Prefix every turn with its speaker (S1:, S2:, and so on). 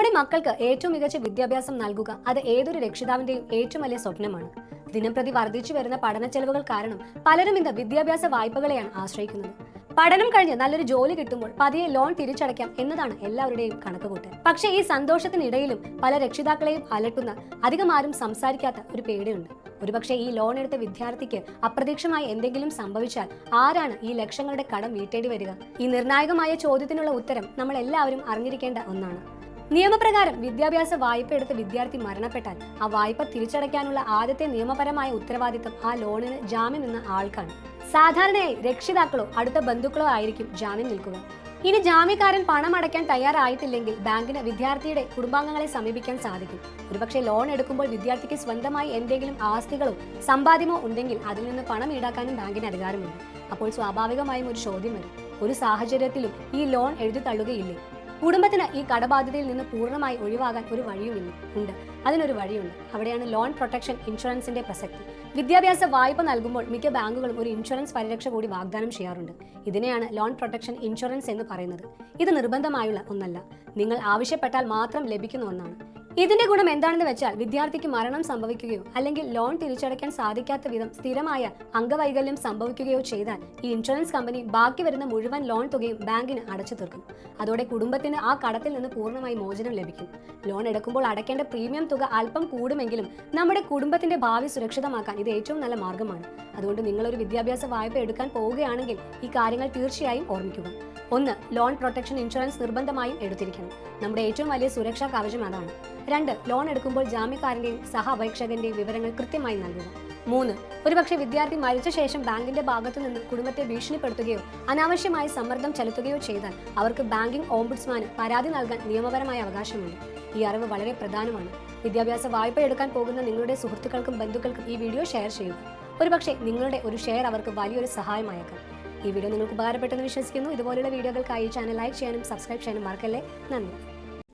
S1: നമ്മുടെ മക്കൾക്ക് ഏറ്റവും മികച്ച വിദ്യാഭ്യാസം നൽകുക അത് ഏതൊരു രക്ഷിതാവിന്റെയും ഏറ്റവും വലിയ സ്വപ്നമാണ്. ദിനംപ്രതി വർദ്ധിച്ചു വരുന്ന പഠന ചെലവുകൾ കാരണം പലരും ഇന്ന് വിദ്യാഭ്യാസ വായ്പകളെയാണ് ആശ്രയിക്കുന്നത്. പഠനം കഴിഞ്ഞ് നല്ലൊരു ജോലി കിട്ടുമ്പോൾ പതിയെ ലോൺ തിരിച്ചടയ്ക്കാം എന്നതാണ് എല്ലാവരുടെയും കണക്കുകൂട്ടൽ. പക്ഷേ ഈ സന്തോഷത്തിനിടയിലും പല രക്ഷിതാക്കളെയും അലട്ടുന്ന അധികം ആരും സംസാരിക്കാത്ത ഒരു പേടിയുണ്ട്. ഒരുപക്ഷെ ഈ ലോൺ എടുത്ത വിദ്യാർത്ഥിക്ക് അപ്രതീക്ഷിതമായി എന്തെങ്കിലും സംഭവിച്ചാൽ ആരാണ് ഈ ലക്ഷങ്ങളുടെ കടം വീട്ടേണ്ടി വരിക? ഈ നിർണായകമായ ചോദ്യത്തിനുള്ള ഉത്തരം നമ്മൾ എല്ലാവരും അറിഞ്ഞിരിക്കേണ്ട ഒന്നാണ്. നിയമപ്രകാരം വിദ്യാഭ്യാസ വായ്പ എടുത്ത വിദ്യാർത്ഥി മരണപ്പെട്ടാൽ ആ വായ്പ തിരിച്ചടയ്ക്കാനുള്ള ആദ്യത്തെ നിയമപരമായ ഉത്തരവാദിത്തം ആ ലോണിന് ജാമ്യം നിന്ന ആൾക്കാണ്. സാധാരണയായി രക്ഷിതാക്കളോ അടുത്ത ബന്ധുക്കളോ ആയിരിക്കും ജാമ്യം നിൽക്കുക. ഇനി ജാമ്യക്കാരൻ പണം അടയ്ക്കാൻ തയ്യാറായിട്ടില്ലെങ്കിൽ ബാങ്കിന് വിദ്യാർത്ഥിയുടെ കുടുംബാംഗങ്ങളെ സമീപിക്കാൻ സാധിക്കും. ഒരുപക്ഷെ ലോൺ എടുക്കുമ്പോൾ വിദ്യാർത്ഥിക്ക് സ്വന്തമായി എന്തെങ്കിലും ആസ്തികളോ സമ്പാദ്യമോ ഉണ്ടെങ്കിൽ അതിൽ നിന്ന് പണം ഈടാക്കാനും ബാങ്കിന് അധികാരമുണ്ട്. അപ്പോൾ സ്വാഭാവികമായും ഒരു ചോദ്യം വരും, ഒരു സാഹചര്യത്തിലും ഈ ലോൺ എഴുതി തള്ളുകയില്ലേ? കുടുംബത്തിന് ഈ കടബാധ്യതയിൽ നിന്ന് പൂർണ്ണമായി ഒഴിവാകാൻ ഒരു വഴിയുമില്ല. ഉണ്ട്, അതിനൊരു വഴിയുണ്ട്. അവിടെയാണ് ലോൺ പ്രൊട്ടക്ഷൻ ഇൻഷുറൻസിന്റെ പ്രസക്തി. വിദ്യാഭ്യാസ വായ്പ നൽകുമ്പോൾ മിക്ക ബാങ്കുകളും ഒരു ഇൻഷുറൻസ് പരിരക്ഷ കൂടി വാഗ്ദാനം ചെയ്യാറുണ്ട്. ഇതിനെയാണ് ലോൺ പ്രൊട്ടക്ഷൻ ഇൻഷുറൻസ് എന്ന് പറയുന്നത്. ഇത് നിർബന്ധമായുള്ള ഒന്നല്ല, നിങ്ങൾ ആവശ്യപ്പെട്ടാൽ മാത്രം ലഭിക്കുന്ന ഒന്നാണ്. ഇതിന്റെ ഗുണം എന്താണെന്ന് വെച്ചാൽ വിദ്യാർത്ഥിക്ക് മരണം സംഭവിക്കുകയോ അല്ലെങ്കിൽ ലോൺ തിരിച്ചടയ്ക്കാൻ സാധിക്കാത്ത വിധം സ്ഥിരമായ അംഗവൈകല്യം സംഭവിക്കുകയോ ചെയ്താൽ ഈ ഇൻഷുറൻസ് കമ്പനി ബാക്കി വരുന്ന മുഴുവൻ ലോൺ തുകയും ബാങ്കിന് അടച്ചു തീർക്കും. അതോടെ കുടുംബത്തിന് ആ കടത്തിൽ നിന്ന് പൂർണ്ണമായി മോചനം ലഭിക്കും. ലോൺ എടുക്കുമ്പോൾ അടയ്ക്കേണ്ട പ്രീമിയം തുക അല്പം കൂടുമെങ്കിലും നമ്മുടെ കുടുംബത്തിന്റെ ഭാവി സുരക്ഷിതമാക്കാൻ ഇത് ഏറ്റവും നല്ല മാർഗമാണ്. അതുകൊണ്ട് നിങ്ങളൊരു വിദ്യാഭ്യാസ വായ്പ എടുക്കാൻ പോവുകയാണെങ്കിൽ ഈ കാര്യങ്ങൾ തീർച്ചയായും ഓർമ്മിക്കുക. 1. ലോൺ പ്രൊട്ടക്ഷൻ ഇൻഷുറൻസ് നിർബന്ധമായും എടുത്തിരിക്കണം. നമ്മുടെ ഏറ്റവും വലിയ സുരക്ഷാ കവചം അതാണ്. 2. ലോൺ എടുക്കുമ്പോൾ ജാമ്യക്കാരന്റെയും സഹ അപേക്ഷകന്റെയും വിവരങ്ങൾ കൃത്യമായി നൽകുക. 3. ഒരുപക്ഷെ വിദ്യാർത്ഥി മരിച്ച ശേഷം ബാങ്കിന്റെ ഭാഗത്തു നിന്ന് കുടുംബത്തെ ഭീഷണിപ്പെടുത്തുകയോ അനാവശ്യമായ സമ്മർദ്ദം ചെലുത്തുകയോ ചെയ്താൽ അവർക്ക് ബാങ്കിംഗ് ഓംബുഡ്സ്മാന് പരാതി നൽകാൻ നിയമപരമായ അവകാശമുണ്ട്. ഈ അറിവ് വളരെ പ്രധാനമാണ്. വിദ്യാഭ്യാസ വായ്പ എടുക്കാൻ പോകുന്ന നിങ്ങളുടെ സുഹൃത്തുക്കൾക്കും ബന്ധുക്കൾക്കും ഈ വീഡിയോ ഷെയർ ചെയ്യുക. ഒരുപക്ഷെ നിങ്ങളുടെ ഒരു ഷെയർ അവർക്ക് വലിയൊരു സഹായമായേക്കാം. ഈ വീഡിയോ നിങ്ങൾക്ക് ഉപകാരപ്പെട്ടെന്ന് വിശ്വസിക്കുന്നു. ഇതുപോലുള്ള വീഡിയോകൾക്കായി ചാനൽ ലൈക്ക് ചെയ്യാനും സബ്സ്ക്രൈബ് ചെയ്യാനും മറക്കല്ലേ. നന്ദി.